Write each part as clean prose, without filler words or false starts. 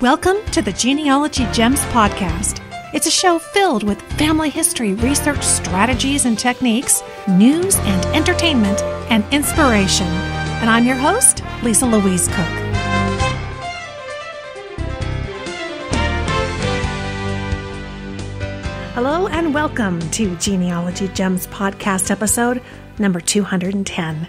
Welcome to the Genealogy Gems podcast. It's a show filled with family history research strategies and techniques, news and entertainment, and inspiration. And I'm your host, Louise Cooke. Hello and welcome to Genealogy Gems podcast episode number 210.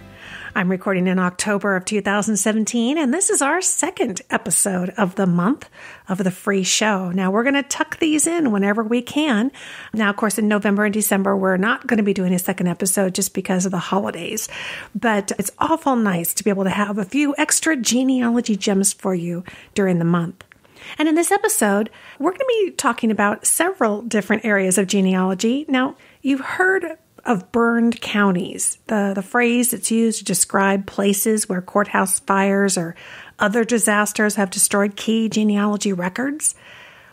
I'm recording in October of 2017, and this is our second episode of the month of the free show. Now, we're going to tuck these in whenever we can. Now, of course, in November and December, we're not going to be doing a second episode just because of the holidays. But it's awful nice to be able to have a few extra genealogy gems for you during the month. And in this episode, we're going to be talking about several different areas of genealogy. Now, you've heard of burned counties, the phrase that's used to describe places where courthouse fires or other disasters have destroyed key genealogy records.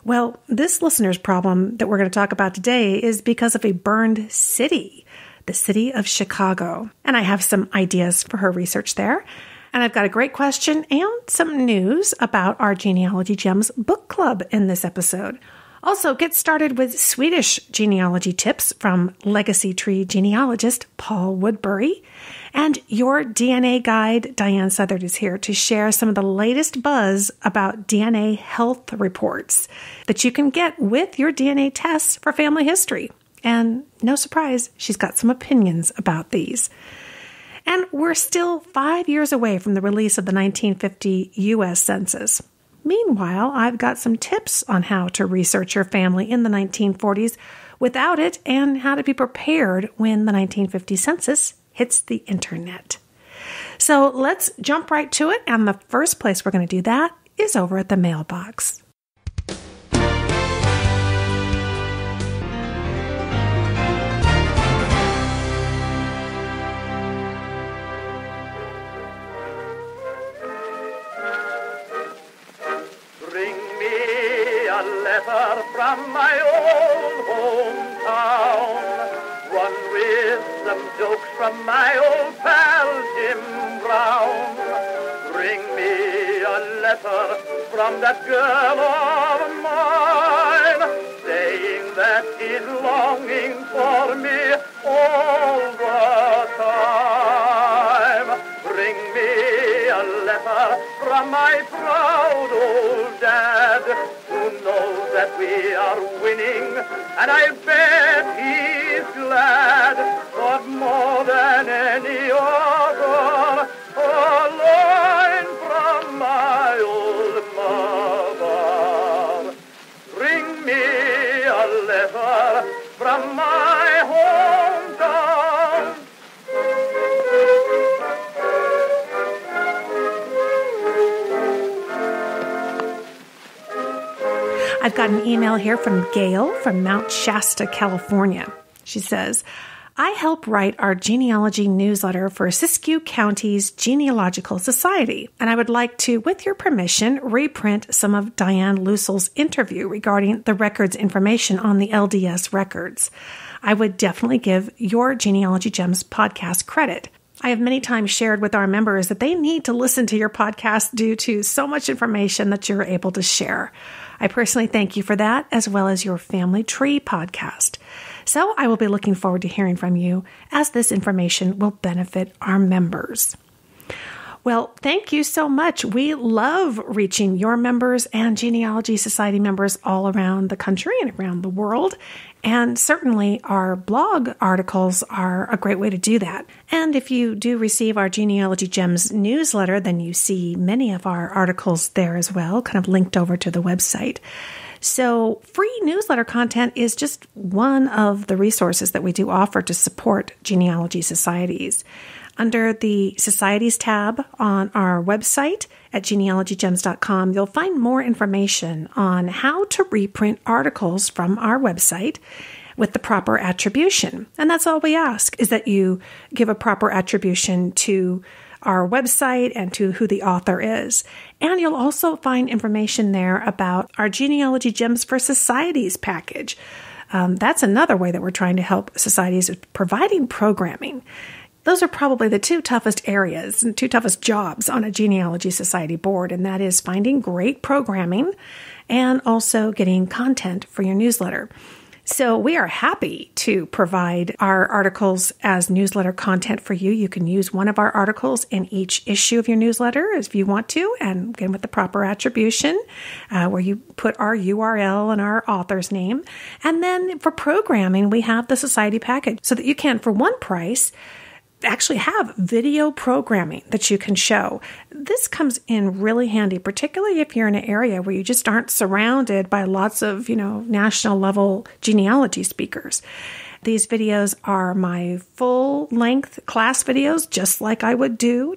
Well, this listener's problem that we're going to talk about today is because of a burned city, the city of Chicago. And I have some ideas for her research there. And I've got a great question and some news about our Genealogy Gems book club in this episode. Also, get started with Swedish genealogy tips from legacy tree genealogist Paul Woodbury. And your DNA Guide Diahan Southard is here to share some of the latest buzz about DNA health reports that you can get with your DNA tests for family history. And no surprise, she's got some opinions about these. And we're still 5 years away from the release of the 1950 U.S. Census. Meanwhile, I've got some tips on how to research your family in the 1940s without it and how to be prepared when the 1950 census hits the internet. So let's jump right to it. And the first place we're going to do that is over at the mailbox. Letter from my old hometown, one with some jokes from my old pal Jim Brown. Bring me a letter from that girl of mine, saying that she's longing for me all the time. Bring me a letter from my proud old dad, who knows that we are winning, and I bet he's glad. But more than any other, a line from my old mother. Bring me a letter from my hometown. I've got an email here from Gail from Mount Shasta, California. She says, I help write our genealogy newsletter for Siskiyou County's Genealogical Society, and I would like to, with your permission, reprint some of Diane Lusel's interview regarding the records information on the LDS records. I would definitely give your Genealogy Gems podcast credit. I have many times shared with our members that they need to listen to your podcast due to so much information that you're able to share. I personally thank you for that, as well as your Family Tree podcast. So I will be looking forward to hearing from you, as this information will benefit our members. Well, thank you so much. We love reaching your members and Genealogy Society members all around the country and around the world. And certainly our blog articles are a great way to do that. And if you do receive our Genealogy Gems newsletter, then you see many of our articles there as well, kind of linked over to the website. So free newsletter content is just one of the resources that we do offer to support genealogy societies. Under the Societies tab on our website at genealogygems.com, you'll find more information on how to reprint articles from our website with the proper attribution. And that's all we ask, is that you give a proper attribution to our website and to who the author is. And you'll also find information there about our Genealogy Gems for Societies package. That's another way that we're trying to help societies with providing programming. those are probably the two toughest areas and two toughest jobs on a Genealogy Society board, and that is finding great programming and also getting content for your newsletter. So we are happy to provide our articles as newsletter content for you. You can use one of our articles in each issue of your newsletter if you want to, and again with the proper attribution, where you put our URL and our author's name. And then for programming, we have the Society package so that you can, for one price, actually have video programming that you can show. This comes in really handy, particularly if you're in an area where you just aren't surrounded by lots of, national level genealogy speakers. These videos are my full-length class videos, just like I would do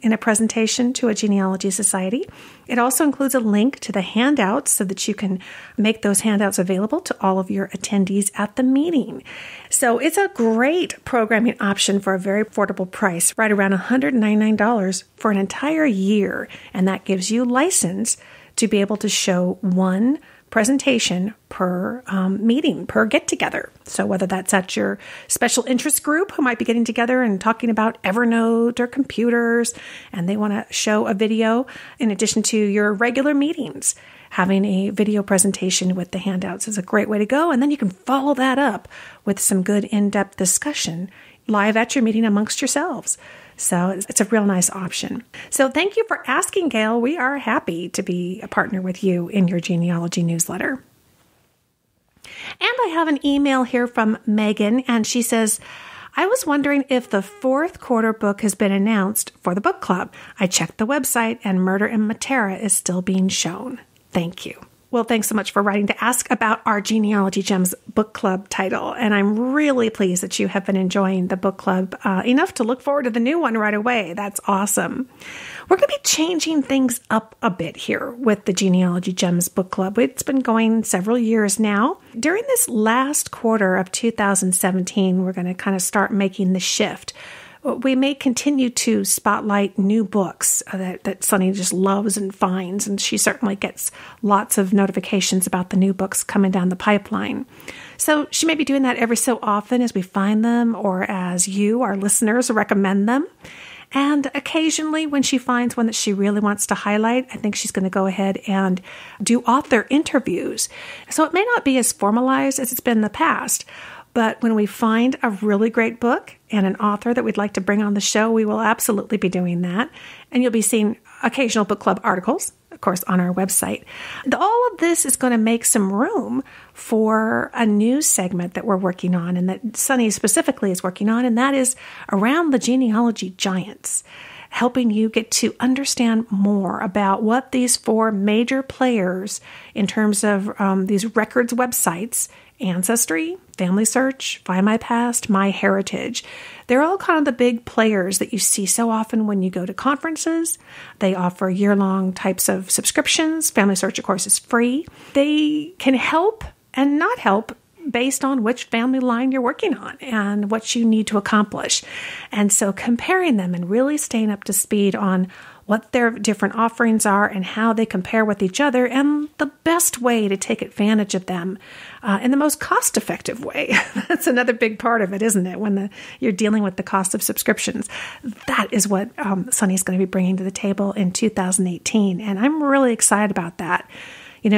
in a presentation to a genealogy society. It also includes a link to the handouts so that you can make those handouts available to all of your attendees at the meeting. So it's a great programming option for a very affordable price, right around $199 for an entire year. And that gives you license to be able to show one presentation per meeting, per get-together. So whether that's at your special interest group who might be getting together and talking about Evernote or computers, and they want to show a video in addition to your regular meetings, having a video presentation with the handouts is a great way to go. And then you can follow that up with some good in-depth discussion live at your meeting amongst yourselves. So it's a real nice option. So thank you for asking, Gail. We are happy to be a partner with you in your genealogy newsletter. And I have an email here from Megan, and she says, I was wondering if the fourth quarter book has been announced for the book club. I checked the website, and Murder in Matera is still being shown. Thank you. Well, thanks so much for writing to ask about our Genealogy Gems book club title. And I'm really pleased that you have been enjoying the book club enough to look forward to the new one right away. That's awesome. We're going to be changing things up a bit here with the Genealogy Gems book club. It's been going several years now. During this last quarter of 2017, we're going to kind of start making the shift. We may continue to spotlight new books that Sunny just loves and finds, and she certainly gets lots of notifications about the new books coming down the pipeline. So she may be doing that every so often as we find them or as you, our listeners, recommend them. And occasionally when she finds one that she really wants to highlight, I think she's going to go ahead and do author interviews. So it may not be as formalized as it's been in the past, but when we find a really great book and an author that we'd like to bring on the show, we will absolutely be doing that. And you'll be seeing occasional book club articles, of course, on our website. All of this is going to make some room for a new segment that we're working on and that Sunny specifically is working on, and that is around the genealogy giants, helping you get to understand more about what these four major players in terms of these records websites, Ancestry, Family Search, Find My Past, My Heritage. They're all kind of the big players that you see so often when you go to conferences. They offer year-long types of subscriptions. Family Search, of course, is free. They can help and not help based on which family line you're working on and what you need to accomplish. And so comparing them and really staying up to speed on what their different offerings are and how they compare with each other and the best way to take advantage of them in the most cost-effective way. That's another big part of it, isn't it? When you're dealing with the cost of subscriptions. That is what Sunny's going to be bringing to the table in 2018. And I'm really excited about that.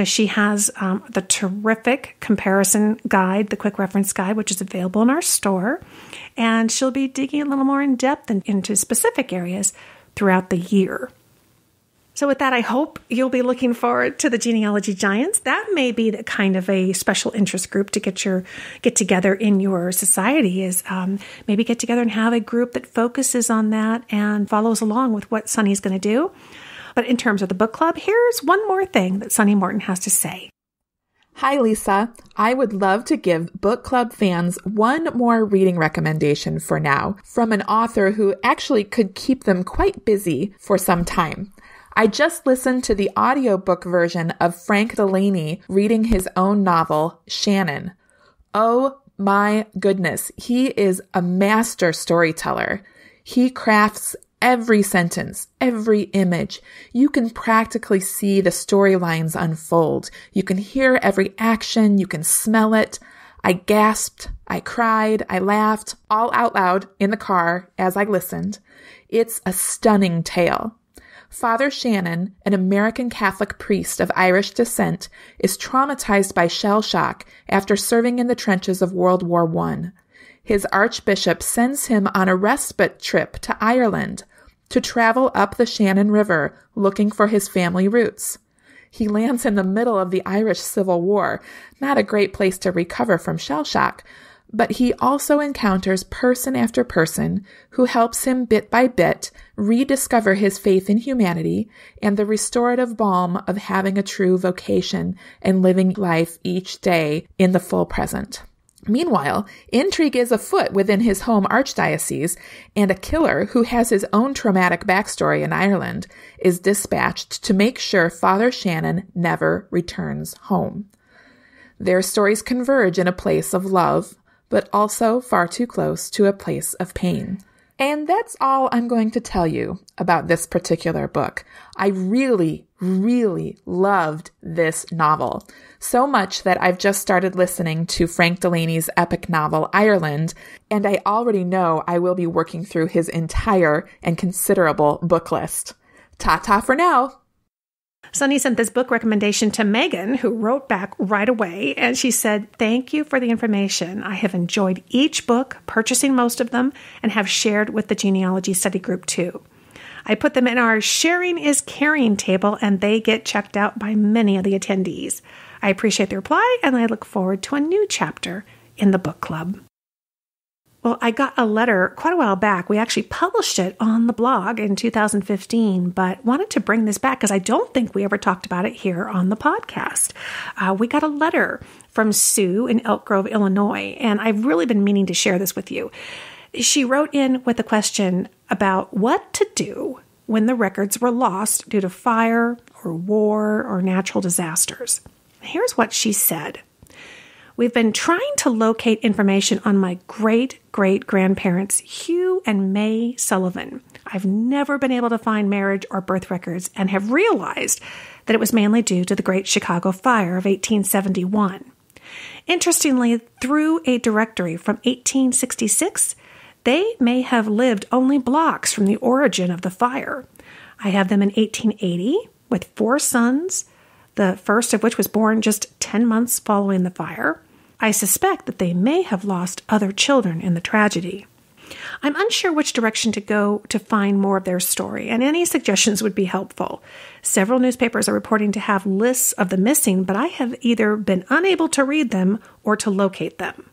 She has the terrific comparison guide, the quick reference guide, which is available in our store. And she'll be digging a little more in depth into specific areas throughout the year. So with that, I hope you'll be looking forward to the Genealogy Giants. That may be the kind of a special interest group to get together in your society, is maybe get together and have a group that focuses on that and follows along with what Sunny's going to do. But in terms of the book club, here's one more thing that Sunny Morton has to say. Hi, Lisa. I would love to give book club fans one more reading recommendation for now from an author who actually could keep them quite busy for some time. I just listened to the audiobook version of Frank Delaney reading his own novel, Shannon. Oh my goodness, he is a master storyteller. He crafts every sentence, every image. You can practically see the storylines unfold. You can hear every action. You can smell it. I gasped, I cried, I laughed, all out loud in the car as I listened. It's a stunning tale. Father Shannon, an American Catholic priest of Irish descent, is traumatized by shell shock after serving in the trenches of World War I. His archbishop sends him on a respite trip to Ireland to travel up the Shannon River looking for his family roots. He lands in the middle of the Irish Civil War, not a great place to recover from shell shock, but he also encounters person after person who helps him bit by bit rediscover his faith in humanity and the restorative balm of having a true vocation and living life each day in the full present. Meanwhile, intrigue is afoot within his home archdiocese, and a killer who has his own traumatic backstory in Ireland is dispatched to make sure Father Shannon never returns home. Their stories converge in a place of love, but also far too close to a place of pain. And that's all I'm going to tell you about this particular book. I really, really loved this novel. So much that I've just started listening to Frank Delaney's epic novel, Ireland, and I already know I will be working through his entire and considerable book list. Ta-ta for now! Sunny sent this book recommendation to Megan, who wrote back right away, and she said, "Thank you for the information. I have enjoyed each book, purchasing most of them, and have shared with the genealogy study group too. I put them in our Sharing is Caring table, and they get checked out by many of the attendees. I appreciate the reply, and I look forward to a new chapter in the book club." Well, I got a letter quite a while back. We actually published it on the blog in 2015, but wanted to bring this back because I don't think we ever talked about it here on the podcast. We got a letter from Sue in Elk Grove, Illinois, and I've really been meaning to share this with you. She wrote in with a question about what to do when the records were lost due to fire or war or natural disasters. Here's what she said. "We've been trying to locate information on my great-great-grandparents, Hugh and May Sullivan. I've never been able to find marriage or birth records and have realized that it was mainly due to the Great Chicago Fire of 1871. Interestingly, through a directory from 1866, they may have lived only blocks from the origin of the fire. I have them in 1880 with 4 sons, the first of which was born just 10 months following the fire. I suspect that they may have lost other children in the tragedy. I'm unsure which direction to go to find more of their story, and any suggestions would be helpful. Several newspapers are reporting to have lists of the missing, but I have either been unable to read them or to locate them.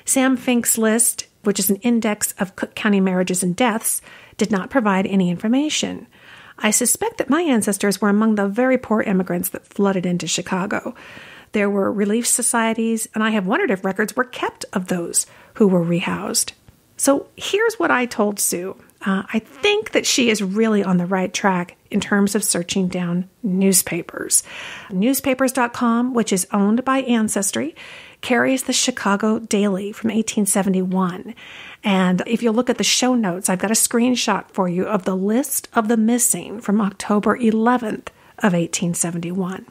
Sam Fink's list, which is an index of Cooke County marriages and deaths, did not provide any information. I suspect that my ancestors were among the very poor immigrants that flooded into Chicago. There were relief societies, and I have wondered if records were kept of those who were rehoused." So here's what I told Sue. I think that she is really on the right track in terms of searching down newspapers. Newspapers.com, which is owned by Ancestry, carries the Chicago Daily from 1871. And if you look at the show notes, I've got a screenshot for you of the list of the missing from October 11th of 1871.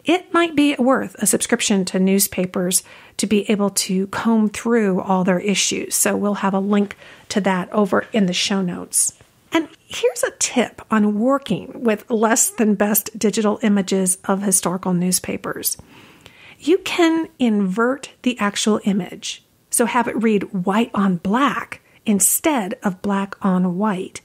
It might be worth a subscription to newspapers to be able to comb through all their issues. So we'll have a link to that over in the show notes. And here's a tip on working with less than best digital images of historical newspapers. You can invert the actual image, so have it read white on black instead of black on white.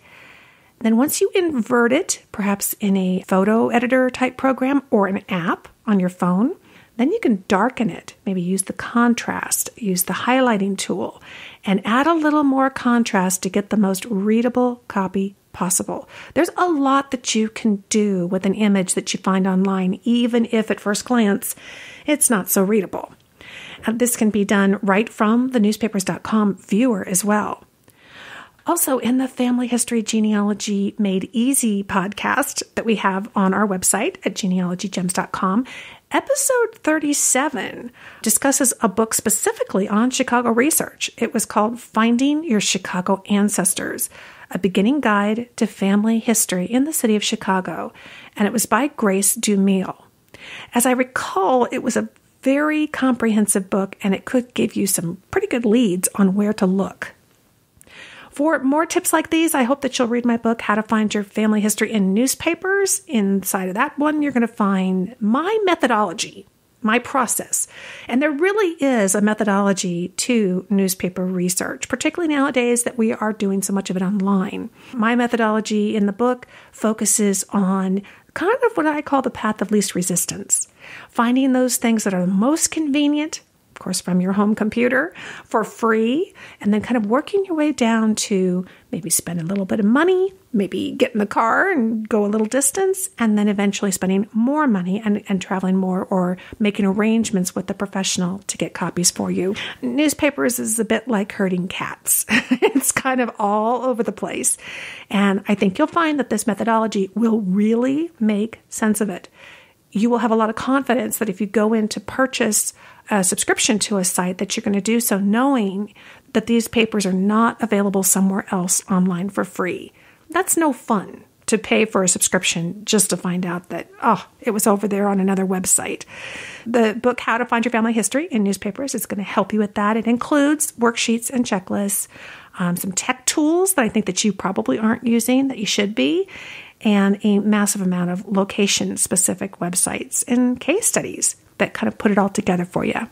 Then once you invert it, perhaps in a photo editor type program or an app on your phone, then you can darken it, maybe use the contrast, use the highlighting tool, and add a little more contrast to get the most readable copy possible. There's a lot that you can do with an image that you find online, even if at first glance it's not so readable. This can be done right from the newspapers.com viewer as well. Also, in the Family History Genealogy Made Easy podcast that we have on our website at genealogygems.com, episode 37 discusses a book specifically on Chicago research. It was called Finding Your Chicago Ancestors, a beginning guide to family history in the city of Chicago, and it was by Grace Dumille. As I recall, it was a very comprehensive book, and it could give you some pretty good leads on where to look. For more tips like these, I hope that you'll read my book, How to Find Your Family History in Newspapers. Inside of that one, you're going to find my methodology, my process. And there really is a methodology to newspaper research, particularly nowadays that we are doing so much of it online. My methodology in the book focuses on kind of what I call the path of least resistance, finding those things that are the most convenient, of course, from your home computer for free, and then kind of working your way down to maybe spend a little bit of money, maybe get in the car and go a little distance, and then eventually spending more money and traveling more or making arrangements with the professional to get copies for you. Newspapers is a bit like herding cats. It's kind of all over the place. And I think you'll find that this methodology will really make sense of it. You will have a lot of confidence that if you go in to purchase a subscription to a site, that you're going to do so knowing that these papers are not available somewhere else online for free. That's no fun to pay for a subscription just to find out that, it was over there on another website. The book, How to Find Your Family History in Newspapers, is going to help you with that. It includes worksheets and checklists, some tech tools that I think that you probably aren't using that you should be, and a massive amount of location-specific websites and case studies that kind of put it all together for you.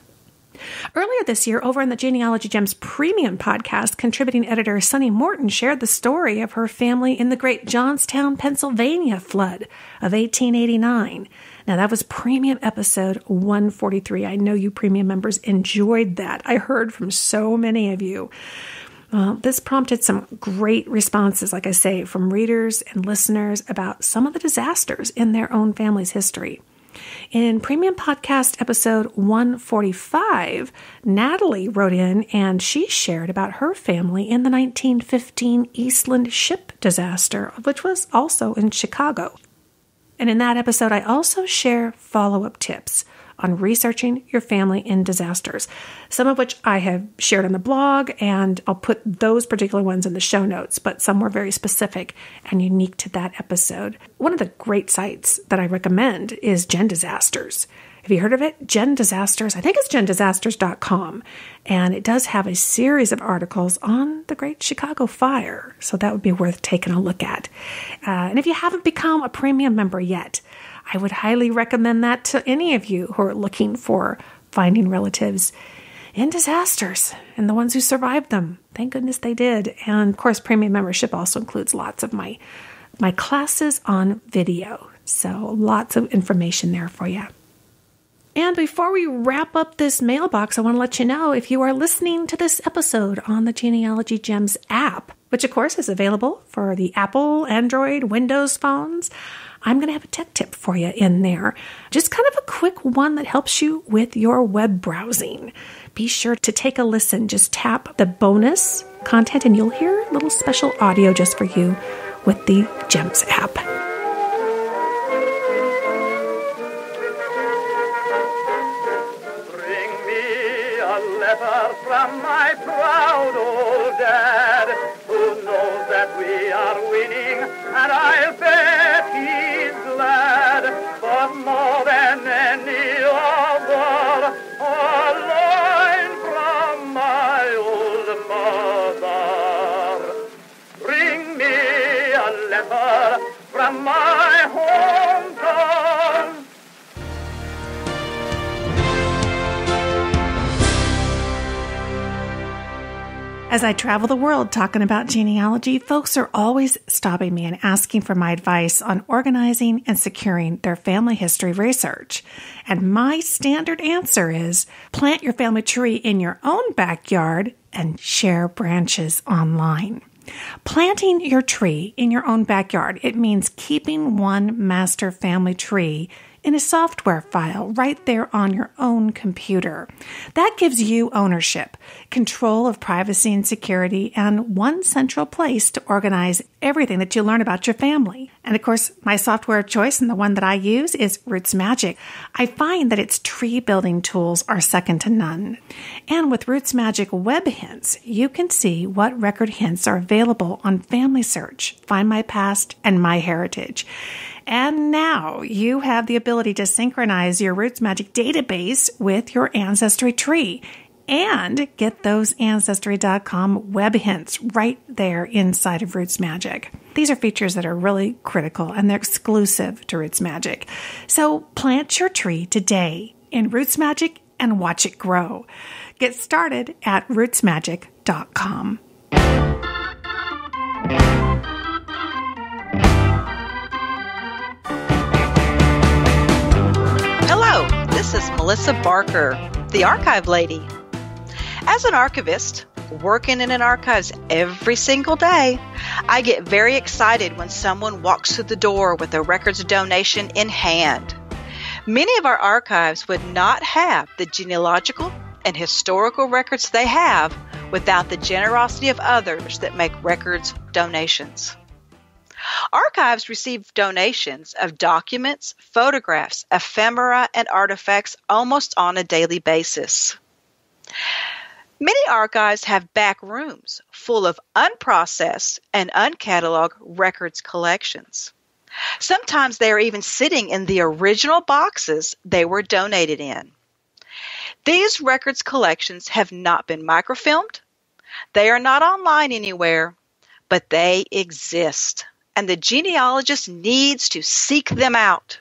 Earlier this year, over on the Genealogy Gems Premium podcast, contributing editor Sunny Morton shared the story of her family in the great Johnstown, Pennsylvania flood of 1889. Now, that was premium episode 143. I know you premium members enjoyed that. I heard from so many of you. Well, this prompted some great responses, like I say, from readers and listeners about some of the disasters in their own family's history. In Premium Podcast episode 145, Natalie wrote in and she shared about her family in the 1915 Eastland ship disaster, which was also in Chicago. And in that episode, I also share follow-up tips on researching your family in disasters, some of which I have shared on the blog, and I'll put those particular ones in the show notes, but some were very specific and unique to that episode. One of the great sites that I recommend is Gen Disasters. Have you heard of it? Gen Disasters. I think it's gendisasters.com. And it does have a series of articles on the Great Chicago Fire. So that would be worth taking a look at. And if you haven't become a premium member yet, I would highly recommend that to any of you who are looking for finding relatives in disasters and the ones who survived them. Thank goodness they did. And of course, premium membership also includes lots of my classes on video. So lots of information there for you. And before we wrap up this mailbox, I want to let you know if you are listening to this episode on the Genealogy Gems app, which of course is available for the Apple, Android, Windows phones, I'm going to have a tech tip for you in there. Just kind of a quick one that helps you with your web browsing. Be sure to take a listen. Just tap the bonus content and you'll hear a little special audio just for you with the Gems app. From my proud old dad, who knows that we are winning, and I'll bet he's glad. But more than any other, a line from my old mother. Bring me a letter from my hometown. As I travel the world talking about genealogy, folks are always stopping me and asking for my advice on organizing and securing their family history research. And my standard answer is plant your family tree in your own backyard and share branches online. Planting your tree in your own backyard, it means keeping one master family tree in a software file right there on your own computer. That gives you ownership, control of privacy and security, and one central place to organize everything that you learn about your family. And of course, my software of choice and the one that I use is Roots Magic. I find that its tree building tools are second to none. And with Roots Magic Web Hints, you can see what record hints are available on Family Search, Find My Past, and My Heritage. And now you have the ability to synchronize your Roots Magic database with your Ancestry tree and get those Ancestry.com web hints right there inside of Roots Magic. These are features that are really critical and they're exclusive to Roots Magic. So plant your tree today in Roots Magic and watch it grow. Get started at rootsmagic.com. Hello, this is Melissa Barker, the Archive Lady. As an archivist, working in an archives every single day, I get very excited when someone walks through the door with a records donation in hand. Many of our archives would not have the genealogical and historical records they have without the generosity of others that make records donations. Archives receive donations of documents, photographs, ephemera, and artifacts almost on a daily basis. Many archives have back rooms full of unprocessed and uncatalogued records collections. Sometimes they are even sitting in the original boxes they were donated in. These records collections have not been microfilmed. They are not online anywhere, but they exist, and the genealogist needs to seek them out.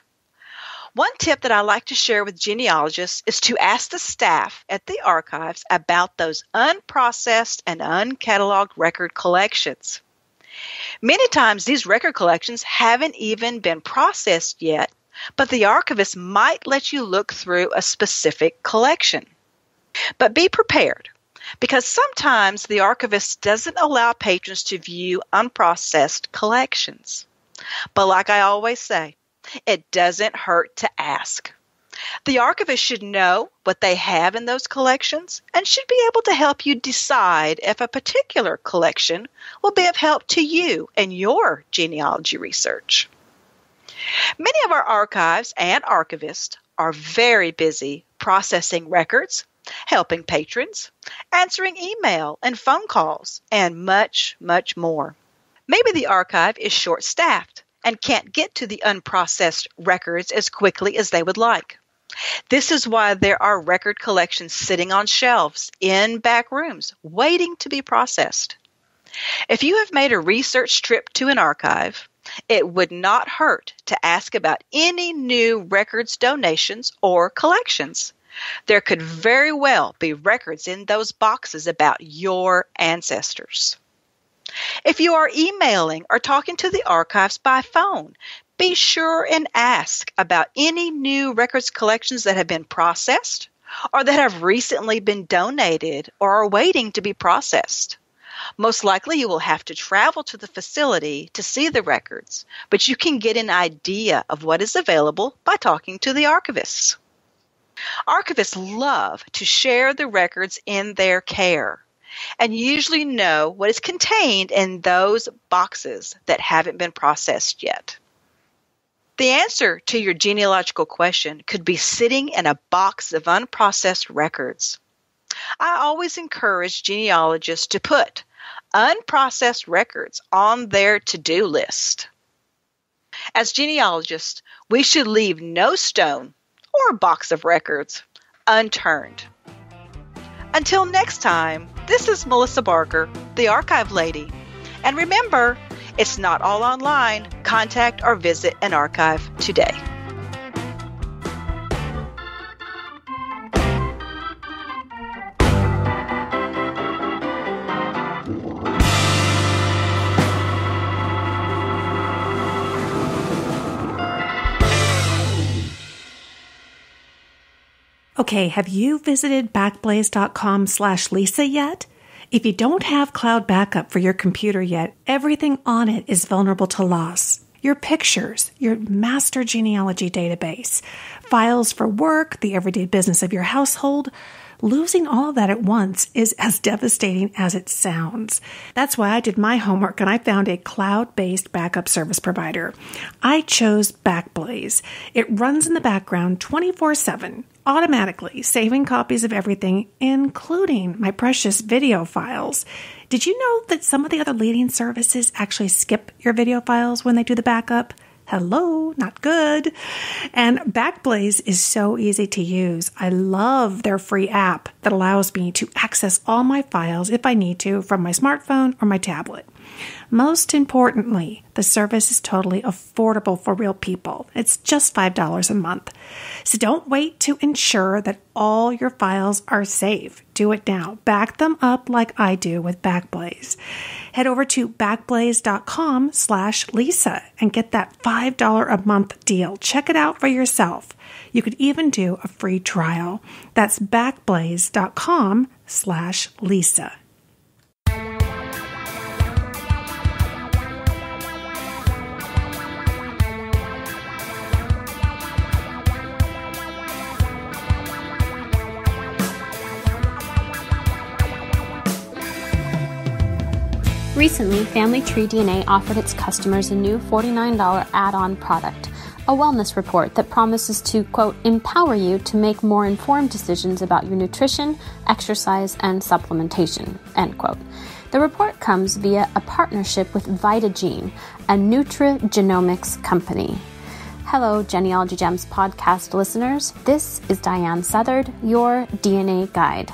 One tip that I like to share with genealogists is to ask the staff at the archives about those unprocessed and uncatalogued record collections. Many times these record collections haven't even been processed yet, but the archivist might let you look through a specific collection. But be prepared, because sometimes the archivist doesn't allow patrons to view unprocessed collections. But like I always say, it doesn't hurt to ask. The archivist should know what they have in those collections and should be able to help you decide if a particular collection will be of help to you in your genealogy research. Many of our archives and archivists are very busy processing records, helping patrons, answering email and phone calls, and much, much more. Maybe the archive is short-staffed and can't get to the unprocessed records as quickly as they would like. This is why there are record collections sitting on shelves in back rooms waiting to be processed. If you have made a research trip to an archive, it would not hurt to ask about any new records donations or collections. There could very well be records in those boxes about your ancestors. If you are emailing or talking to the archives by phone, be sure and ask about any new records collections that have been processed or that have recently been donated or are waiting to be processed. Most likely you will have to travel to the facility to see the records, but you can get an idea of what is available by talking to the archivists. Archivists love to share the records in their care and usually know what is contained in those boxes that haven't been processed yet. The answer to your genealogical question could be sitting in a box of unprocessed records. I always encourage genealogists to put unprocessed records on their to-do list. As genealogists, we should leave no stone or box of records unturned. Until next time, this is Melissa Barker, the Archive Lady. And remember, it's not all online. Contact or visit an archive today. Okay, have you visited backblaze.com/Lisa yet? If you don't have cloud backup for your computer yet, everything on it is vulnerable to loss. Your pictures, your master genealogy database, files for work, the everyday business of your household. Losing all of that at once is as devastating as it sounds. That's why I did my homework and I found a cloud-based backup service provider. I chose Backblaze. It runs in the background 24/7, automatically saving copies of everything, including my precious video files. Did you know that some of the other leading services actually skip your video files when they do the backup? Hello, not good. And Backblaze is so easy to use. I love their free app that allows me to access all my files if I need to from my smartphone or my tablet. Most importantly, the service is totally affordable for real people. It's just $5 a month. So don't wait to ensure that all your files are safe. Do it now. Back them up like I do with Backblaze. Head over to backblaze.com/Lisa and get that $5 a month deal. Check it out for yourself. You could even do a free trial. That's backblaze.com/Lisa. Recently, Family Tree DNA offered its customers a new $49 add-on product, a wellness report that promises to, quote, empower you to make more informed decisions about your nutrition, exercise, and supplementation, end quote. The report comes via a partnership with VitaGene, a nutrigenomics company. Hello, Genealogy Gems podcast listeners. This is Diahan Southard, your DNA guide.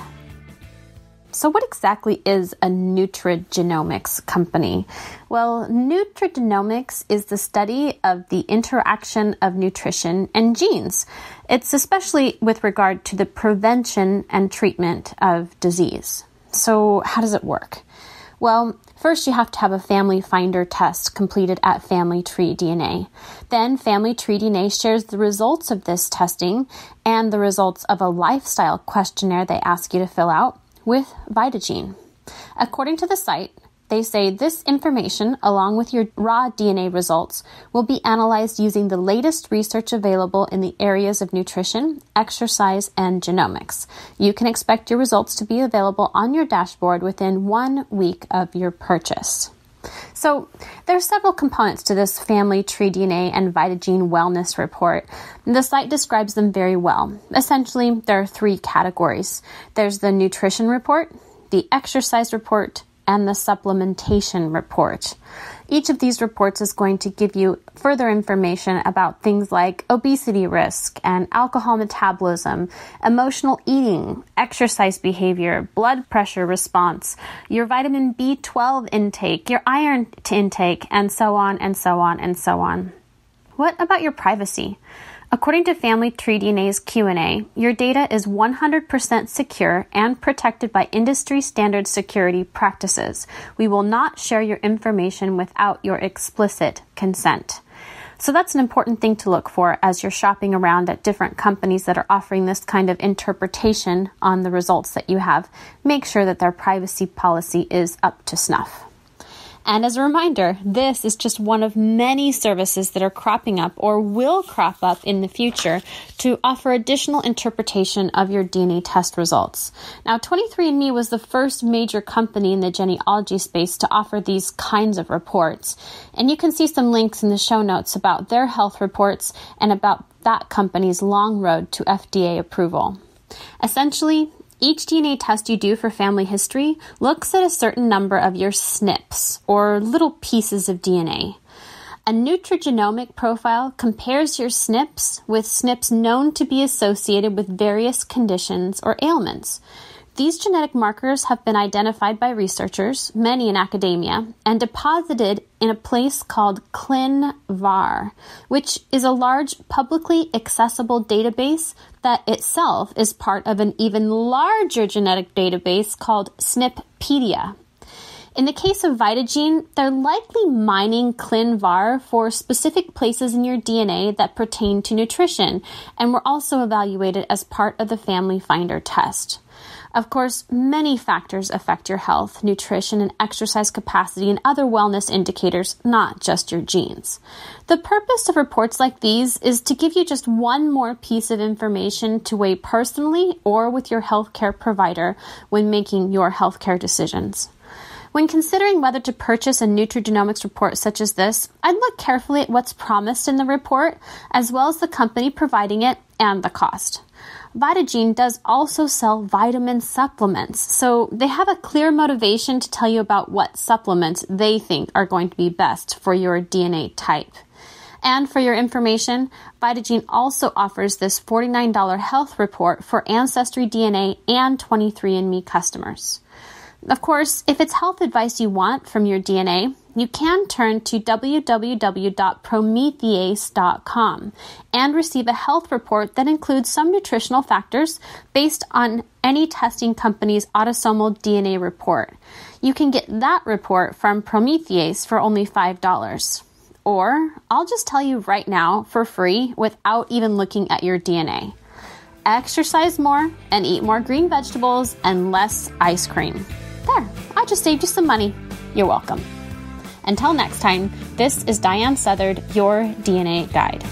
So what exactly is a nutrigenomics company? Well, nutrigenomics is the study of the interaction of nutrition and genes. It's especially with regard to the prevention and treatment of disease. So how does it work? Well, first you have to have a family finder test completed at Family Tree DNA. Then Family Tree DNA shares the results of this testing and the results of a lifestyle questionnaire they ask you to fill out with VitaGene. According to the site, they say this information, along with your raw DNA results, will be analyzed using the latest research available in the areas of nutrition, exercise, and genomics. You can expect your results to be available on your dashboard within 1 week of your purchase. So there are several components to this Family Tree DNA and VitaGene wellness report. The site describes them very well. Essentially, there are 3 categories. There's the nutrition report, the exercise report, and the supplementation report. Each of these reports is going to give you further information about things like obesity risk and alcohol metabolism, emotional eating, exercise behavior, blood pressure response, your vitamin B12 intake, your iron intake, and so on and so on and so on. What about your privacy? According to Family Tree DNA's Q&A, your data is 100% secure and protected by industry standard security practices. We will not share your information without your explicit consent. So that's an important thing to look for as you're shopping around at different companies that are offering this kind of interpretation on the results that you have. Make sure that their privacy policy is up to snuff. And as a reminder, this is just one of many services that are cropping up or will crop up in the future to offer additional interpretation of your DNA test results. Now, 23andMe was the first major company in the genealogy space to offer these kinds of reports. And you can see some links in the show notes about their health reports and about that company's long road to FDA approval. Essentially, each DNA test you do for family history looks at a certain number of your SNPs, or little pieces of DNA. A nutrigenomic profile compares your SNPs with SNPs known to be associated with various conditions or ailments. These genetic markers have been identified by researchers, many in academia, and deposited in a place called ClinVar, which is a large publicly accessible database that itself is part of an even larger genetic database called SNPpedia. In the case of VitaGene, they're likely mining ClinVar for specific places in your DNA that pertain to nutrition and were also evaluated as part of the Family Finder test. Of course, many factors affect your health, nutrition, and exercise capacity and other wellness indicators, not just your genes. The purpose of reports like these is to give you just one more piece of information to weigh personally or with your healthcare provider when making your healthcare decisions. When considering whether to purchase a nutrigenomics report such as this, I'd look carefully at what's promised in the report, as well as the company providing it and the cost. VitaGene does also sell vitamin supplements, so they have a clear motivation to tell you about what supplements they think are going to be best for your DNA type. And for your information, Vitagene also offers this $49 health report for Ancestry DNA and 23andMe customers. Of course, if it's health advice you want from your DNA, you can turn to www.promethease.com and receive a health report that includes some nutritional factors based on any testing company's autosomal DNA report. You can get that report from Promethease for only $5. Or, I'll just tell you right now for free without even looking at your DNA. Exercise more and eat more green vegetables and less ice cream. There, I just saved you some money. You're welcome. Until next time, this is Diahan Southard, your DNA Guide.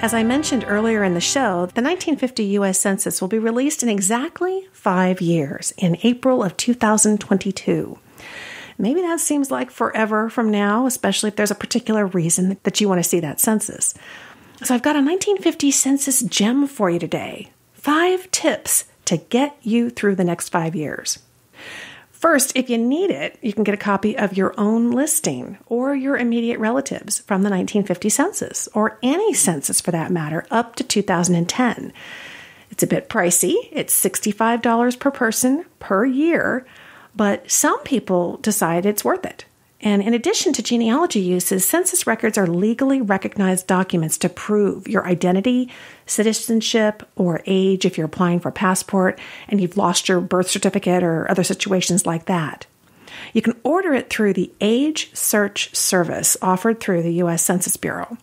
As I mentioned earlier in the show, the 1950 U.S. Census will be released in exactly 5 years, in April of 2022. Maybe that seems like forever from now, especially if there's a particular reason that you want to see that census. So I've got a 1950 census gem for you today. 5 tips to get you through the next 5 years. First, if you need it, you can get a copy of your own listing or your immediate relatives from the 1950 census, or any census for that matter, up to 2010. It's a bit pricey. It's $65 per person per year, but some people decide it's worth it. And in addition to genealogy uses, census records are legally recognized documents to prove your identity, citizenship, or age if you're applying for a passport and you've lost your birth certificate or other situations like that. You can order it through the Age Search service offered through the U.S. Census Bureau.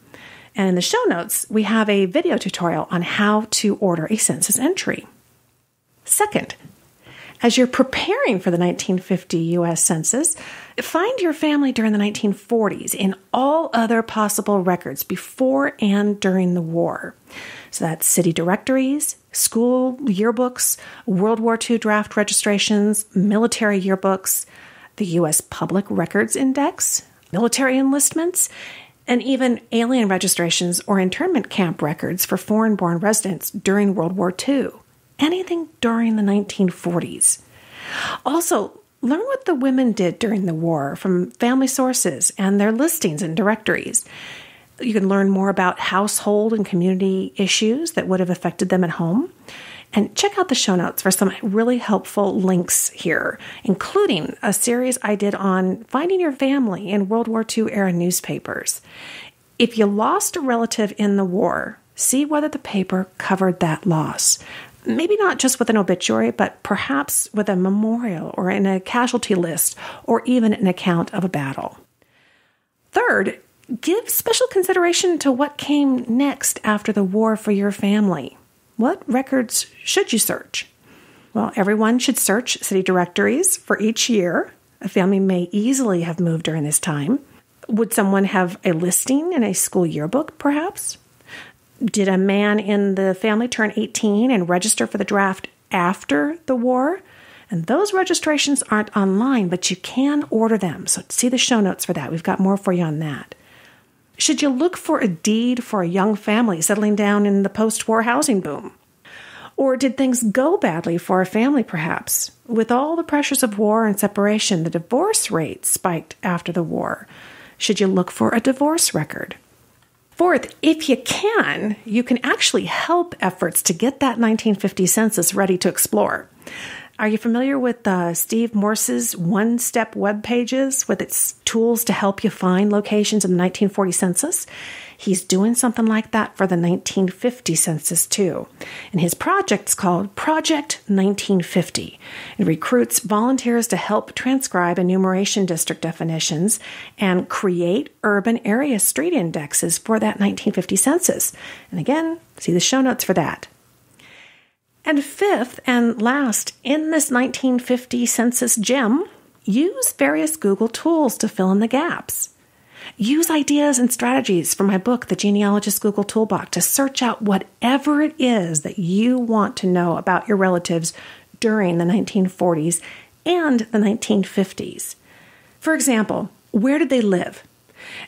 And in the show notes, we have a video tutorial on how to order a census entry. Second, as you're preparing for the 1950 U.S. Census, find your family during the 1940s in all other possible records before and during the war. So that's city directories, school yearbooks, World War II draft registrations, military yearbooks, the U.S. Public Records Index, military enlistments, and even alien registrations or internment camp records for foreign-born residents during World War II. Anything during the 1940s. Also, learn what the women did during the war from family sources and their listings and directories. You can learn more about household and community issues that would have affected them at home. And check out the show notes for some really helpful links here, including a series I did on finding your family in World War II era newspapers. If you lost a relative in the war, see whether the paper covered that loss. Maybe not just with an obituary, but perhaps with a memorial or in a casualty list or even an account of a battle. Third, give special consideration to what came next after the war for your family. What records should you search? Well, everyone should search city directories for each year. A family may easily have moved during this time. Would someone have a listing in a school yearbook, perhaps? Did a man in the family turn 18 and register for the draft after the war? And those registrations aren't online, but you can order them. So see the show notes for that. We've got more for you on that. Should you look for a deed for a young family settling down in the post-war housing boom? Or did things go badly for a family, perhaps? With all the pressures of war and separation, the divorce rate spiked after the war. Should you look for a divorce record? Fourth, if you can actually help efforts to get that 1950 census ready to explore. Are you familiar with Steve Morse's one-step web pages with its tools to help you find locations in the 1940 census? He's doing something like that for the 1950 census too. And his project's called Project 1950. It recruits volunteers to help transcribe enumeration district definitions and create urban area street indexes for that 1950 census. And again, see the show notes for that. And fifth and last, in this 1950 census gem, use various Google tools to fill in the gaps. Use ideas and strategies from my book, The Genealogist Google Toolbox, to search out whatever it is that you want to know about your relatives during the 1940s and the 1950s. For example, where did they live?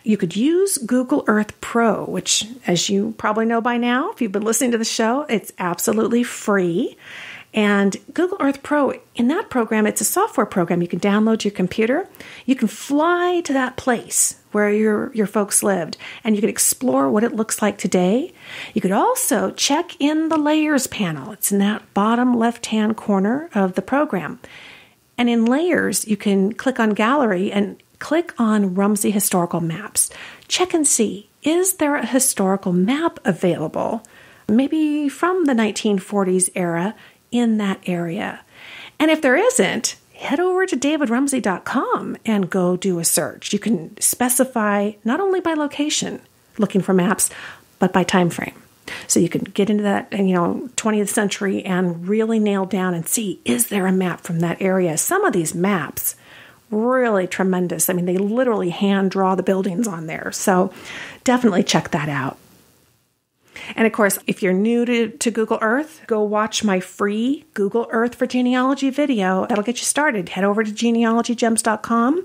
You could use Google Earth Pro, which, as you probably know by now, if you've been listening to the show, it's absolutely free. And Google Earth Pro, in that program, it's a software program. You can download to your computer. You can fly to that place where your folks lived, and you could explore what it looks like today. You could also check in the layers panel. It's in that bottom left-hand corner of the program. And in layers, you can click on Gallery and click on Rumsey Historical Maps. Check and see, is there a historical map available, maybe from the 1940s era, in that area? And if there isn't, head over to davidrumsey.com and go do a search. You can specify not only by location, looking for maps, but by time frame. So you can get into that, 20th century and really nail down and see, is there a map from that area? Some of these maps, really tremendous. I mean, they literally hand draw the buildings on there. So definitely check that out. And of course, if you're new to Google Earth, go watch my free Google Earth for Genealogy video. That'll get you started. Head over to genealogygems.com,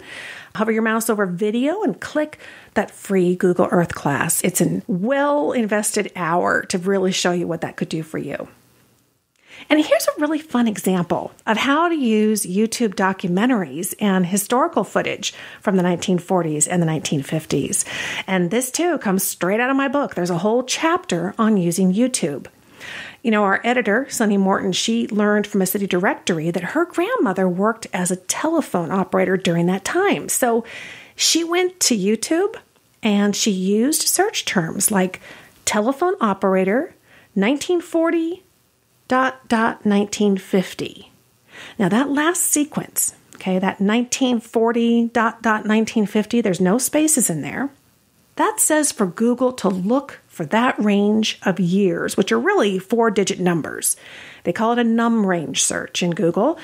hover your mouse over video, and click that free Google Earth class. It's a well-invested hour to really show you what that could do for you. And here's a really fun example of how to use YouTube documentaries and historical footage from the 1940s and the 1950s. And this too comes straight out of my book. There's a whole chapter on using YouTube. Our editor, Sunny Morton, she learned from a city directory that her grandmother worked as a telephone operator during that time. So she went to YouTube and she used search terms like telephone operator, 1940, ... 1950. Now that last sequence, that 1940, ... 1950, there's no spaces in there. That says for Google to look for that range of years, which are really 4-digit numbers. They call it a num range search in Google.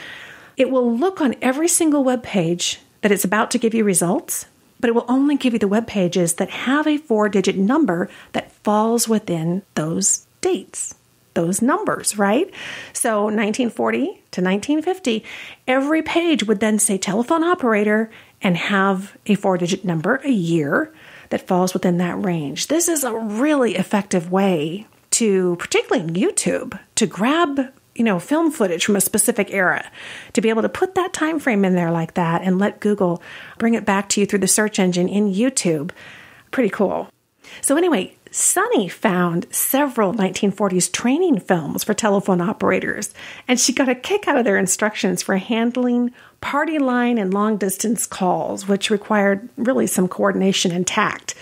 It will look on every single web page that it's about to give you results, but it will only give you the web pages that have a 4-digit number that falls within those dates. Those numbers, right? So 1940 to 1950, every page would then say telephone operator and have a 4-digit number, a year, that falls within that range. This is a really effective way to, particularly in YouTube, to grab, film footage from a specific era, to be able to put that time frame in there like that and let Google bring it back to you through the search engine in YouTube. Pretty cool. So anyway, Sunny found several 1940s training films for telephone operators, and she got a kick out of their instructions for handling party line and long-distance calls, which required really some coordination and tact.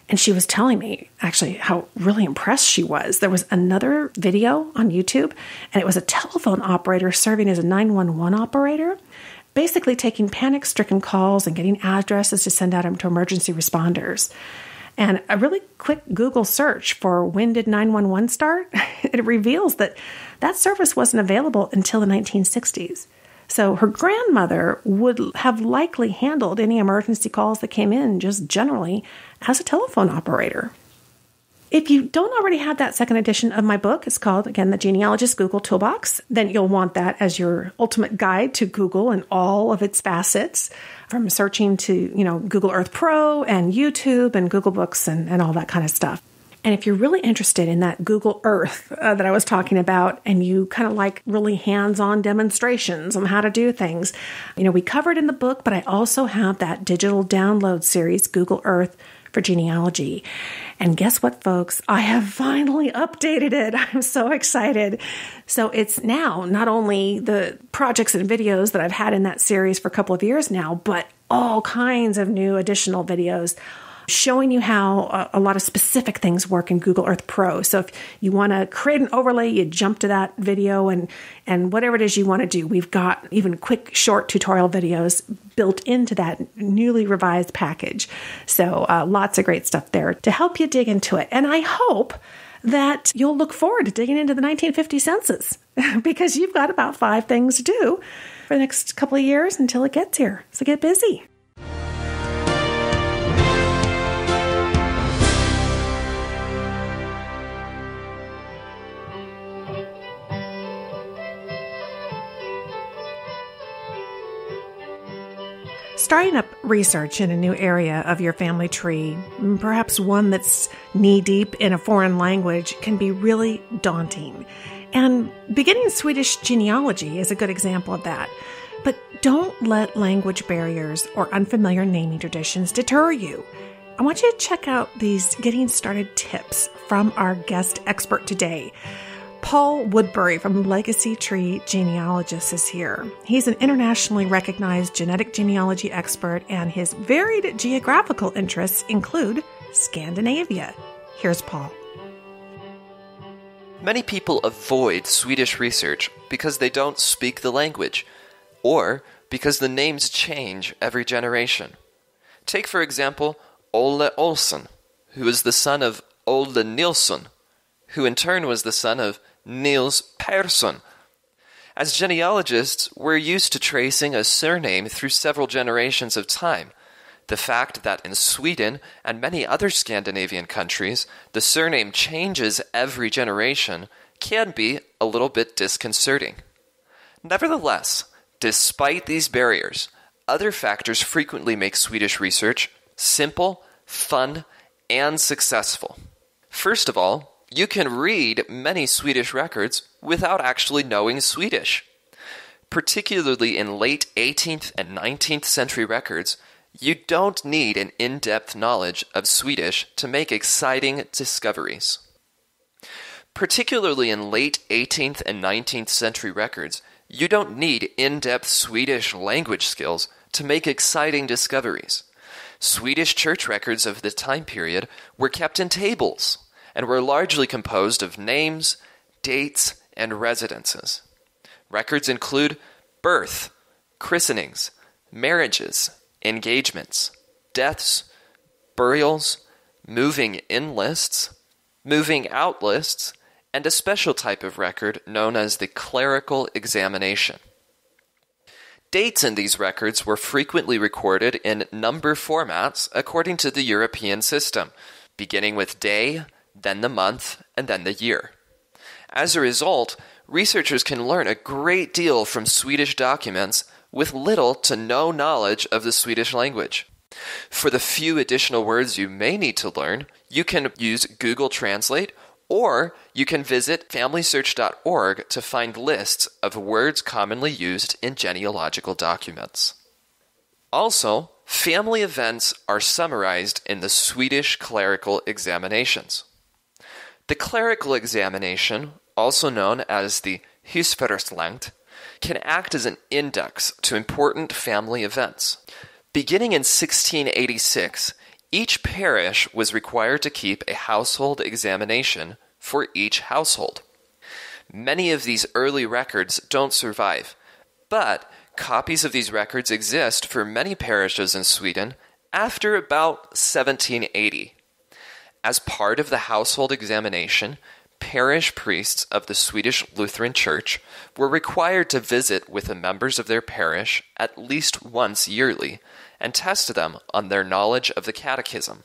And she was telling me, actually, how really impressed she was. There was another video on YouTube, and it was a telephone operator serving as a 911 operator, basically taking panic-stricken calls and getting addresses to send out them to emergency responders. And a really quick Google search for when did 911 start, it reveals that service wasn't available until the 1960s. So her grandmother would have likely handled any emergency calls that came in just generally as a telephone operator. If you don't already have that second edition of my book, it's called, again, the Genealogist Google Toolbox, then you'll want that as your ultimate guide to Google and all of its facets, from searching to, Google Earth Pro and YouTube and Google Books and all that kind of stuff. And if you're really interested in that Google Earth that I was talking about, and you kind of like really hands-on demonstrations on how to do things, we covered in the book, but I also have that digital download series, Google Earth for Genealogy. And guess what, folks? I have finally updated it. I'm so excited. So it's now not only the projects and videos that I've had in that series for a couple of years now, but all kinds of new additional videos showing you how a lot of specific things work in Google Earth Pro. So if you want to create an overlay, you jump to that video and whatever it is you want to do. We've got even quick, short tutorial videos built into that newly revised package. So lots of great stuff there to help you dig into it. And I hope that you'll look forward to digging into the 1950 census because you've got about 5 things to do for the next couple of years until it gets here. So get busy. Starting up research in a new area of your family tree, perhaps one that's knee-deep in a foreign language, can be really daunting. And beginning Swedish genealogy is a good example of that. But don't let language barriers or unfamiliar naming traditions deter you. I want you to check out these getting started tips from our guest expert today. Paul Woodbury from Legacy Tree Genealogist is here. He's an internationally recognized genetic genealogy expert, and his varied geographical interests include Scandinavia. Here's Paul. Many people avoid Swedish research because they don't speak the language, or because the names change every generation. Take, for example, Ole Olsen, who is the son of Ole Nilsson, who in turn was the son of Niels Persson. As genealogists, we're used to tracing a surname through several generations of time. The fact that in Sweden and many other Scandinavian countries, the surname changes every generation can be a little bit disconcerting. Nevertheless, despite these barriers, other factors frequently make Swedish research simple, fun, and successful. First of all, you can read many Swedish records without actually knowing Swedish. Particularly in late 18th and 19th century records, you don't need an in-depth knowledge of Swedish to make exciting discoveries. Particularly in late 18th and 19th century records, you don't need in-depth Swedish language skills to make exciting discoveries. Swedish church records of the time period were kept in tables and were largely composed of names, dates, and residences. Records include birth, christenings, marriages, engagements, deaths, burials, moving in lists, moving out lists, and a special type of record known as the clerical examination. Dates in these records were frequently recorded in number formats according to the European system, beginning with day, then the month, and then the year. As a result, researchers can learn a great deal from Swedish documents with little to no knowledge of the Swedish language. For the few additional words you may need to learn, you can use Google Translate, or you can visit familysearch.org to find lists of words commonly used in genealogical documents. Also, family events are summarized in the Swedish clerical examinations. The clerical examination, also known as the husförhörslängd, can act as an index to important family events. Beginning in 1686, each parish was required to keep a household examination for each household. Many of these early records don't survive, but copies of these records exist for many parishes in Sweden after about 1780. As part of the household examination, parish priests of the Swedish Lutheran Church were required to visit with the members of their parish at least once yearly and test them on their knowledge of the catechism.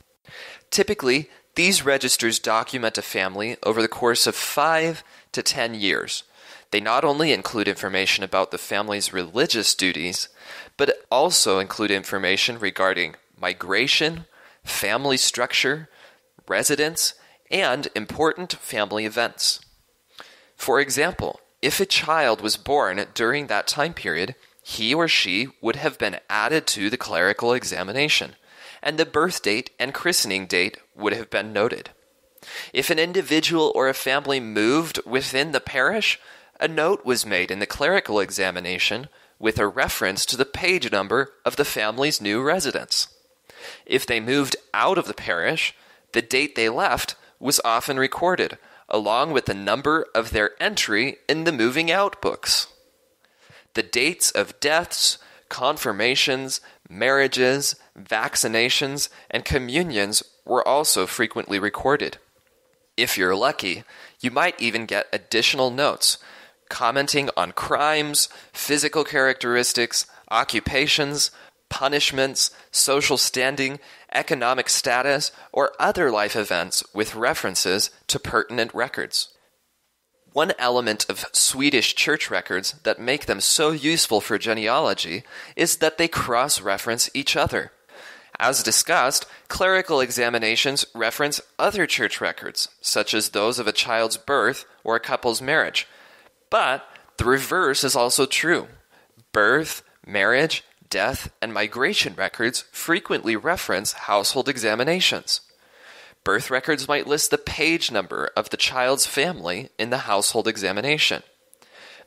Typically, these registers document a family over the course of 5 to 10 years. They not only include information about the family's religious duties, but also include information regarding migration, family structure, residence, and important family events. For example, if a child was born during that time period, he or she would have been added to the clerical examination, and the birth date and christening date would have been noted. If an individual or a family moved within the parish, a note was made in the clerical examination with a reference to the page number of the family's new residence. If they moved out of the parish, the date they left was often recorded, along with the number of their entry in the moving out books. The dates of deaths, confirmations, marriages, vaccinations, and communions were also frequently recorded. If you're lucky, you might even get additional notes commenting on crimes, physical characteristics, occupations, punishments, social standing, economic status, or other life events with references to pertinent records. One element of Swedish church records that make them so useful for genealogy is that they cross-reference each other. As discussed, clerical examinations reference other church records, such as those of a child's birth or a couple's marriage. But the reverse is also true. Birth, marriage, death, and migration records frequently reference household examinations. Birth records might list the page number of the child's family in the household examination.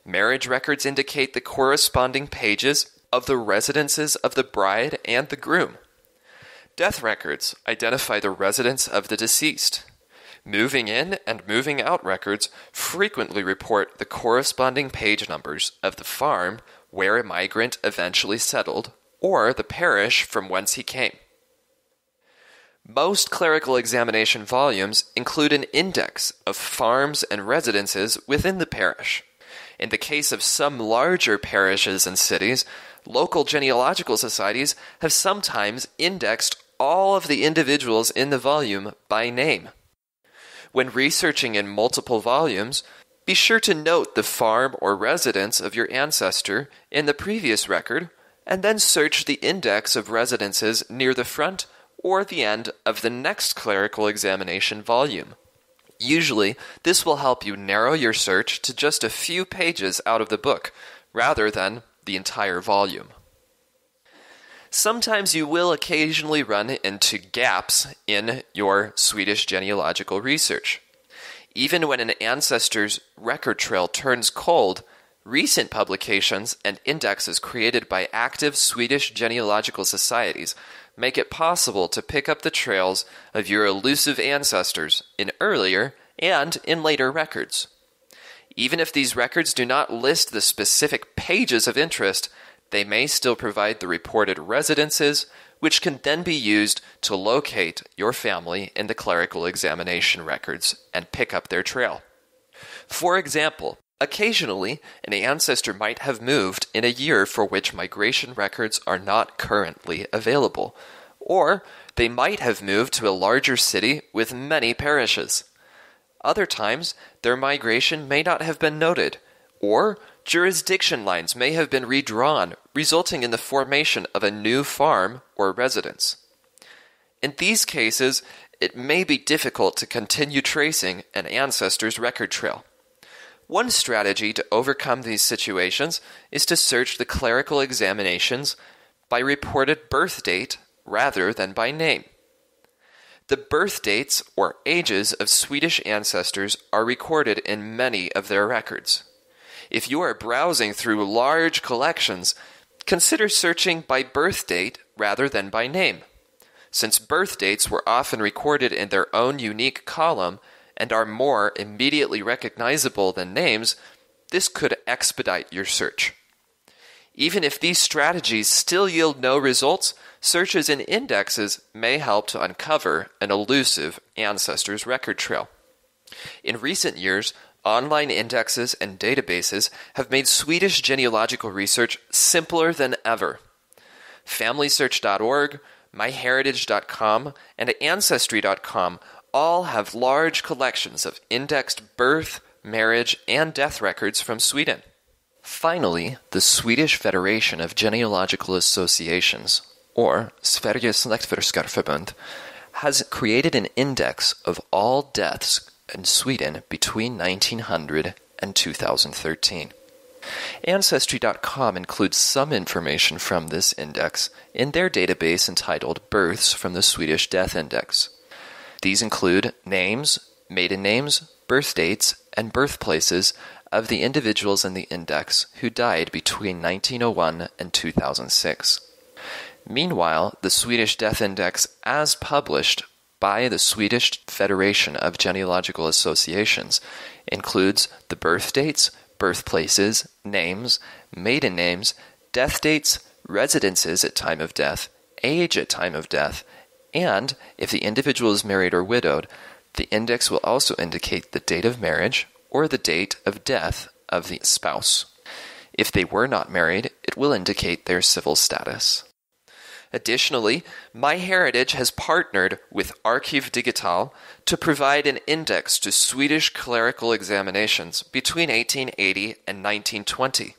Marriage records indicate the corresponding pages of the residences of the bride and the groom. Death records identify the residence of the deceased. Moving in and moving out records frequently report the corresponding page numbers of the farm where a migrant eventually settled or the parish from whence he came. Most clerical examination volumes include an index of farms and residences within the parish. In the case of some larger parishes and cities, local genealogical societies have sometimes indexed all of the individuals in the volume by name. When researching in multiple volumes, be sure to note the farm or residence of your ancestor in the previous record, and then search the index of residences near the front or the end of the next clerical examination volume. Usually, this will help you narrow your search to just a few pages out of the book, rather than the entire volume. Sometimes you will occasionally run into gaps in your Swedish genealogical research. Even when an ancestor's record trail turns cold, recent publications and indexes created by active Swedish genealogical societies make it possible to pick up the trails of your elusive ancestors in earlier and in later records. Even if these records do not list the specific pages of interest, they may still provide the reported residences, which can then be used to locate your family in the clerical examination records and pick up their trail. For example, occasionally an ancestor might have moved in a year for which migration records are not currently available, or they might have moved to a larger city with many parishes. Other times, their migration may not have been noted, or jurisdiction lines may have been redrawn, resulting in the formation of a new farm or residence. In these cases, it may be difficult to continue tracing an ancestor's record trail. One strategy to overcome these situations is to search the clerical examinations by reported birth date rather than by name. The birth dates or ages of Swedish ancestors are recorded in many of their records. If you are browsing through large collections, consider searching by birth date rather than by name. Since birth dates were often recorded in their own unique column and are more immediately recognizable than names, this could expedite your search. Even if these strategies still yield no results, searches in indexes may help to uncover an elusive ancestor's record trail. In recent years, online indexes and databases have made Swedish genealogical research simpler than ever. FamilySearch.org, MyHeritage.com, and Ancestry.com all have large collections of indexed birth, marriage, and death records from Sweden. Finally, the Swedish Federation of Genealogical Associations, or Sveriges Släktforskarförbund, has created an index of all deaths in Sweden between 1900 and 2013. Ancestry.com includes some information from this index in their database entitled Births from the Swedish Death Index. These include names, maiden names, birth dates, and birthplaces of the individuals in the index who died between 1901 and 2006. Meanwhile, the Swedish Death Index, as published by the Swedish Federation of Genealogical Associations, includes the birth dates, birthplaces, names, maiden names, death dates, residences at time of death, age at time of death, and, if the individual is married or widowed, the index will also indicate the date of marriage or the date of death of the spouse. If they were not married, it will indicate their civil status. Additionally, MyHeritage has partnered with Archiv Digital to provide an index to Swedish clerical examinations between 1880 and 1920.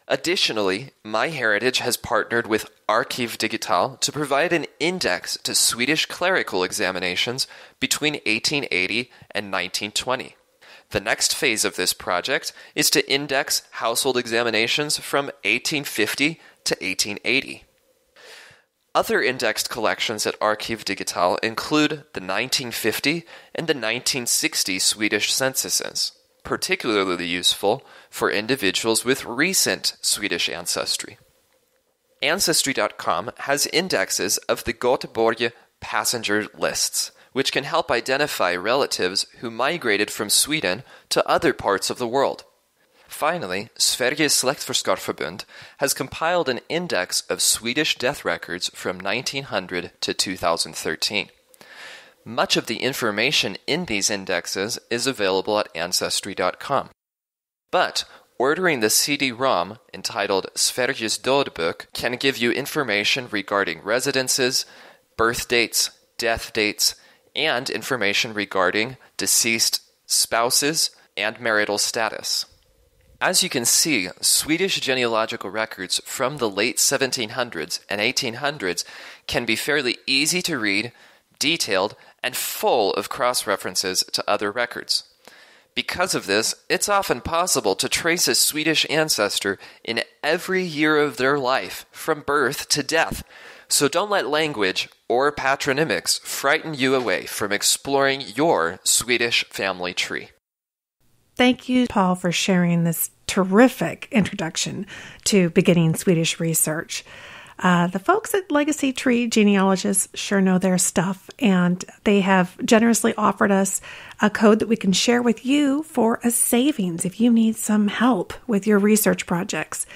Additionally, MyHeritage has partnered with Archiv Digital to provide an index to Swedish clerical examinations between 1880 and 1920. The next phase of this project is to index household examinations from 1850 to 1880. Other indexed collections at Archiv Digital include the 1950 and the 1960 Swedish censuses, particularly useful for individuals with recent Swedish ancestry. Ancestry.com has indexes of the Göteborg passenger lists, which can help identify relatives who migrated from Sweden to other parts of the world. Finally, Sveriges Släktforskarförbund has compiled an index of Swedish death records from 1900 to 2013. Much of the information in these indexes is available at Ancestry.com. But ordering the CD-ROM entitled Sveriges Dödbok can give you information regarding residences, birth dates, death dates, and information regarding deceased spouses and marital status. As you can see, Swedish genealogical records from the late 1700s and 1800s can be fairly easy to read, detailed, and full of cross-references to other records. Because of this, it's often possible to trace a Swedish ancestor in every year of their life, from birth to death. So don't let language or patronymics frighten you away from exploring your Swedish family tree. Thank you, Paul, for sharing this terrific introduction to beginning Swedish research. The folks at Legacy Tree Genealogists sure know their stuff, and they have generously offered us a code that we can share with you for a savings if you need some help with your research projects.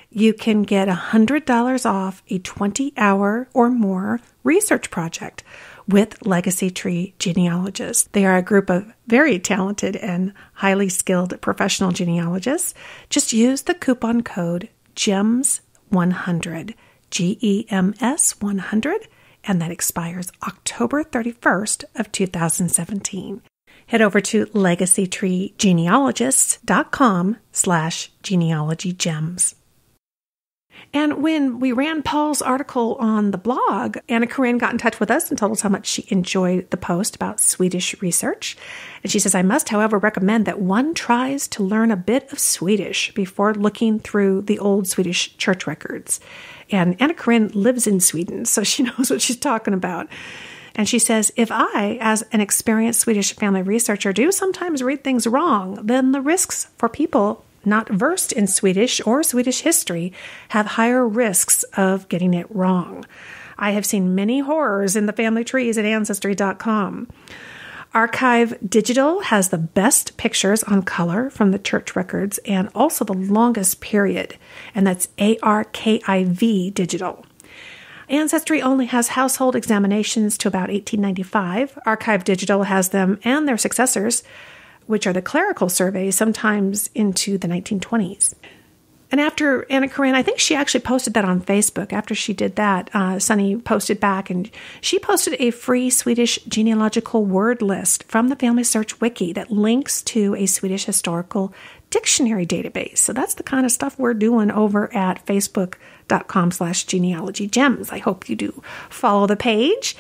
You can get $100 off a 20-hour or more research project with Legacy Tree Genealogists. They are a group of very talented and highly skilled professional genealogists. Just use the coupon code GEMS100, GEMS 100, and that expires October 31st of 2017. Head over to legacytreegenealogists.com/genealogygems. And when we ran Paul's article on the blog, Anna Corinne got in touch with us and told us how much she enjoyed the post about Swedish research. And she says, I must, however, recommend that one tries to learn a bit of Swedish before looking through the old Swedish church records. And Anna Corinne lives in Sweden, so she knows what she's talking about. And she says, if I, as an experienced Swedish family researcher, do sometimes read things wrong, then the risks for people not versed in Swedish or Swedish history have higher risks of getting it wrong. I have seen many horrors in the family trees at Ancestry.com. Archive Digital has the best pictures on color from the church records and also the longest period, and that's ARKIV Digital. Ancestry only has household examinations to about 1895. Archive Digital has them and their successors, which are the clerical surveys, sometimes into the 1920s. And after Anna Corinne, I think she actually posted that on Facebook. After she did that, Sunny posted back, and she posted a free Swedish genealogical word list from the Family Search Wiki that links to a Swedish historical dictionary database. So that's the kind of stuff we're doing over at facebook.com/genealogygems. I hope you do follow the page.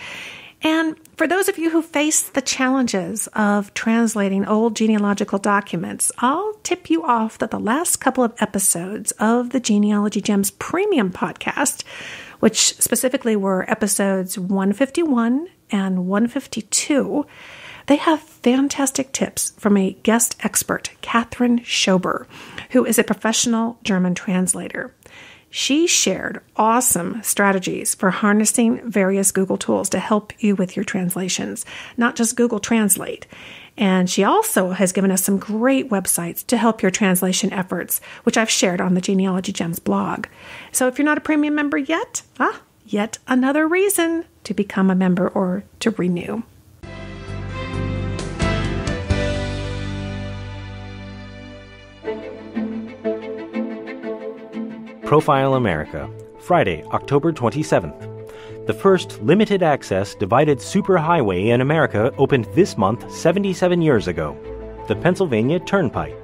And for those of you who face the challenges of translating old genealogical documents, I'll tip you off that the last couple of episodes of the Genealogy Gems Premium podcast, which specifically were episodes 151 and 152, they have fantastic tips from a guest expert, Catherine Schober, who is a professional German translator. She shared awesome strategies for harnessing various Google tools to help you with your translations, not just Google Translate. And she also has given us some great websites to help your translation efforts, which I've shared on the Genealogy Gems blog. So if you're not a premium member yet, yet another reason to become a member or to renew. Profile America, Friday, October 27th. The first limited-access divided superhighway in America opened this month 77 years ago, the Pennsylvania Turnpike.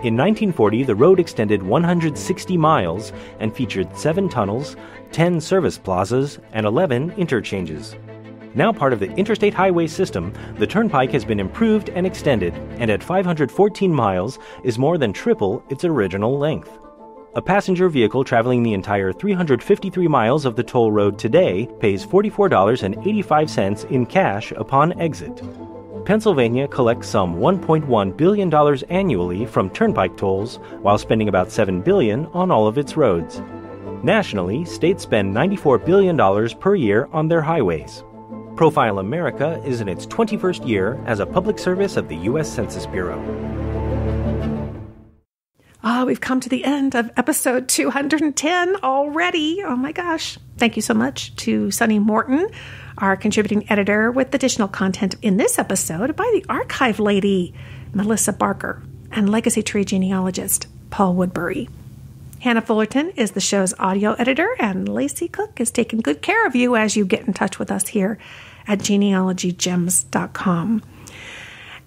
In 1940, the road extended 160 miles and featured 7 tunnels, 10 service plazas, and 11 interchanges. Now part of the interstate highway system, the Turnpike has been improved and extended, and at 514 miles is more than triple its original length. A passenger vehicle traveling the entire 353 miles of the toll road today pays $44.85 in cash upon exit. Pennsylvania collects some $1.1 billion annually from turnpike tolls, while spending about $7 billion on all of its roads. Nationally, states spend $94 billion per year on their highways. Profile America is in its 21st year as a public service of the U.S. Census Bureau. We've come to the end of episode 210 already. Oh my gosh. Thank you so much to Sunny Morton, our contributing editor, with additional content in this episode by the archive lady, Melissa Barker, and legacy tree genealogist, Paul Woodbury. Hannah Fullerton is the show's audio editor, and Lacey Cooke is taking good care of you as you get in touch with us here at genealogygems.com.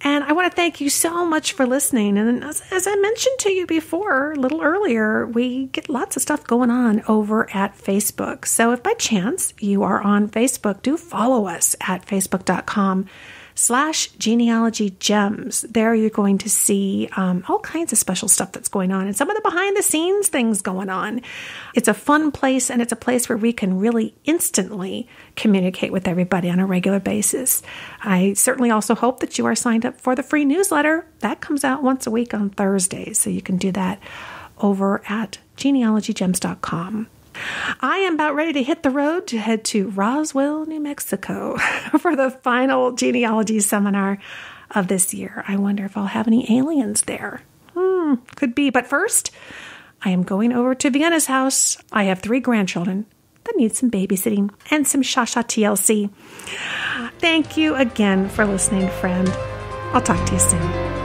And I want to thank you so much for listening. And as I mentioned to you before, a little earlier, we get lots of stuff going on over at Facebook. So if by chance you are on Facebook, do follow us at facebook.com/genealogygems. There you're going to see all kinds of special stuff that's going on and some of the behind the scenes things going on. It's a fun place, and it's a place where we can really instantly communicate with everybody on a regular basis. I certainly also hope that you are signed up for the free newsletter. That comes out once a week on Thursdays, so you can do that over at genealogygems.com. I am about ready to hit the road to head to Roswell, New Mexico for the final genealogy seminar of this year. I wonder if I'll have any aliens there. Could be. But first, I am going over to Vienna's house. I have 3 grandchildren that need some babysitting and some Shasha TLC. Thank you again for listening, friend. I'll talk to you soon.